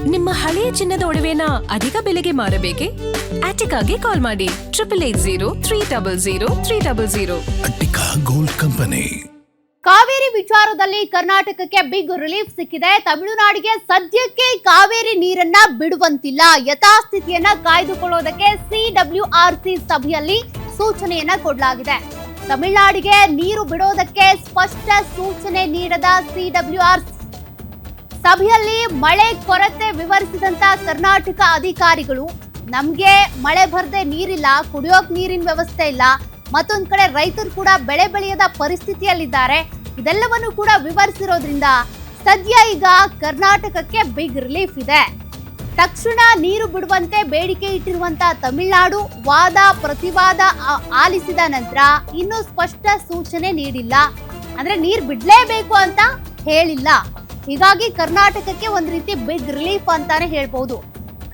ನಿಮ್ಮ ಹಳೆಯ ಚಿನ್ನದ ಒಡವೆನ ಅಧಿಕ ಬೆಲೆಗೆ ಮಾರಬೇಕೆ? ಆಟಿಕಾಗೆ ಕಾಲ್ ಮಾಡಿ 8880 ಅಟ್ಟಿಕಾ ಗೋಲ್ಡ್ ಕಂಪನಿ. ಕಾವೇರಿ ವಿಚಾರದಲ್ಲಿ ಕರ್ನಾಟಕಕ್ಕೆ ಬಿಗ್ ರಿಲೀಫ್ ಸಿಕ್ಕಿದೆ. ತಮಿಳುನಾಡಿಗೆ ಸದ್ಯಕ್ಕೆ ಕಾವೇರಿ ನೀರನ್ನ ಬಿಡುವಂತಿಲ್ಲ, ಯಥಾಸ್ಥಿತಿಯನ್ನ ಕಾಯ್ದುಕೊಳ್ಳೋದಕ್ಕೆ ಸಿಡಬ್ಲ್ಯೂಆರ್ಸಿ ಸಭೆಯಲ್ಲಿ ಸೂಚನೆಯನ್ನ ಕೊಡಲಾಗಿದೆ. ತಮಿಳುನಾಡಿಗೆ ನೀರು ಬಿಡೋದಕ್ಕೆ ಸ್ಪಷ್ಟ ಸೂಚನೆ ನೀಡದ ಸಿಡಬ್ಲ್ಯೂಆರ್ಸಿ ಸಭೆಯಲ್ಲಿ ಮಳೆ ಕೊರತೆ ವಿವರಿಸಿದಂತ ಕರ್ನಾಟಕ ಅಧಿಕಾರಿಗಳು, ನಮ್ಗೆ ಮಳೆ ಬರದೆ ನೀರಿಲ್ಲ, ಕುಡಿಯೋಕ್ ನೀರಿನ ವ್ಯವಸ್ಥೆ ಇಲ್ಲ, ಮತ್ತೊಂದ್ ಕಡೆ ರೈತರು ಕೂಡ ಬೆಳೆ ಬೆಳೆಯದ ಪರಿಸ್ಥಿತಿಯಲ್ಲಿದ್ದಾರೆ, ಇದೆಲ್ಲವನ್ನು ಕೂಡ ವಿವರಿಸಿರೋದ್ರಿಂದ ಸದ್ಯ ಈಗ ಕರ್ನಾಟಕಕ್ಕೆ ಬಿಗ್ ರಿಲೀಫ್ ಇದೆ. ತಕ್ಷಣ ನೀರು ಬಿಡುವಂತೆ ಬೇಡಿಕೆ ಇಟ್ಟಿರುವಂತ ತಮಿಳುನಾಡು ವಾದ ಪ್ರತಿವಾದ ಆಲಿಸಿದ ನಂತರ ಇನ್ನೂ ಸ್ಪಷ್ಟ ಸೂಚನೆ ನೀಡಿಲ್ಲ. ಅಂದ್ರೆ ನೀರು ಬಿಡ್ಲೇಬೇಕು ಅಂತ ಹೇಳಿಲ್ಲ. ಹೀಗಾಗಿ ಕರ್ನಾಟಕಕ್ಕೆ ಒಂದ್ ರೀತಿ ಬಿಗ್ ರಿಲೀಫ್ ಅಂತಾನೆ ಹೇಳ್ಬಹುದು.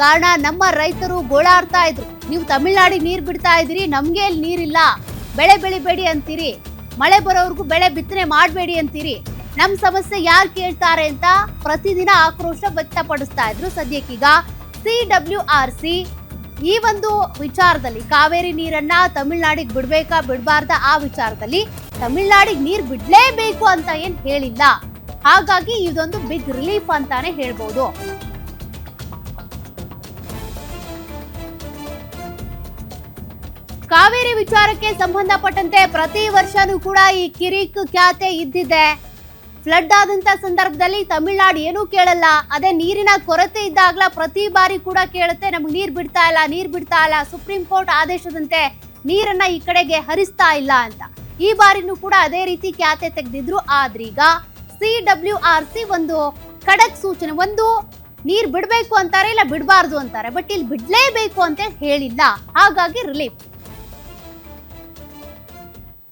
ಕಾರಣ ನಮ್ಮ ರೈತರು ಗೋಳಾಡ್ತಾ ಇದ್ರು, ನೀವು ತಮಿಳ್ನಾಡಿಗೆ ನೀರ್ ಬಿಡ್ತಾ ಇದ್ದೀರಿ, ನಮ್ಗೆ ಇಲ್ಲಿ ನೀರಿಲ್ಲ, ಬೆಳೆ ಬೆಳಿಬೇಡಿ ಅಂತೀರಿ, ಮಳೆ ಬರೋವರೆಗೂ ಬೆಳೆ ಬಿತ್ತನೆ ಮಾಡಬೇಡಿ ಅಂತೀರಿ, ನಮ್ ಸಮಸ್ಯೆ ಯಾರು ಕೇಳ್ತಾರೆ ಅಂತ ಪ್ರತಿದಿನ ಆಕ್ರೋಶ ವ್ಯಕ್ತಪಡಿಸ್ತಾ ಇದ್ರು. ಸದ್ಯಕ್ಕೀಗ ಸಿಡಬ್ಲ್ಯೂಆರ್ಸಿ ಈ ಒಂದು ವಿಚಾರದಲ್ಲಿ ಕಾವೇರಿ ನೀರನ್ನ ತಮಿಳ್ನಾಡಿಗೆ ಬಿಡ್ಬೇಕಾ ಬಿಡಬಾರ್ದ ಆ ವಿಚಾರದಲ್ಲಿ ತಮಿಳ್ನಾಡಿಗೆ ನೀರ್ ಬಿಡ್ಲೇಬೇಕು ಅಂತ ಏನ್ ಹೇಳಿಲ್ಲ. ಹಾಗಾಗಿ ಇದೊಂದು ಬಿಗ್ ರಿಲೀಫ್ ಅಂತಾನೆ ಹೇಳ್ಬೋದು. ಕಾವೇರಿ ವಿಚಾರಕ್ಕೆ ಸಂಬಂಧಪಟ್ಟಂತೆ ಪ್ರತಿ ವರ್ಷನೂ ಕೂಡ ಈ ಕಿರಿಕ್ ಖ್ಯಾತೆ ಇದ್ದಿದೆ. ಫ್ಲಡ್ ಆದಂತ ಸಂದರ್ಭದಲ್ಲಿ ತಮಿಳ್ನಾಡು ಏನೂ ಕೇಳಲ್ಲ, ಅದೇ ನೀರಿನ ಕೊರತೆ ಇದ್ದಾಗಲ ಪ್ರತಿ ಬಾರಿ ಕೂಡ ಕೇಳುತ್ತೆ, ನಮ್ಗೆ ನೀರ್ ಬಿಡ್ತಾ ಇಲ್ಲ, ಸುಪ್ರೀಂ ಕೋರ್ಟ್ ಆದೇಶದಂತೆ ನೀರನ್ನ ಈ ಕಡೆಗೆ ಹರಿಸ್ತಾ ಇಲ್ಲ ಅಂತ. ಈ ಬಾರಿನೂ ಕೂಡ ಅದೇ ರೀತಿ ಖ್ಯಾತೆ ತೆಗೆದಿದ್ರು. ಆದ್ರೀಗ ಸಿಡಬ್ಲ್ಯೂಆರ್ಸಿ ಒಂದು ಖಡಕ್ ಸೂಚನೆ, ಒಂದು ನೀರ್ ಬಿಡ್ಬೇಕು ಅಂತಾರೆ, ಇಲ್ಲ ಬಿಡಬಾರ್ದು ಅಂತಾರೆ, ಬಟ್ ಇಲ್ಲಿ ಬಿಡ್ಲೇಬೇಕು ಅಂತ ಹೇಳಿಲ್ಲ. ಹಾಗಾಗಿ ರಿಲೀಫ್.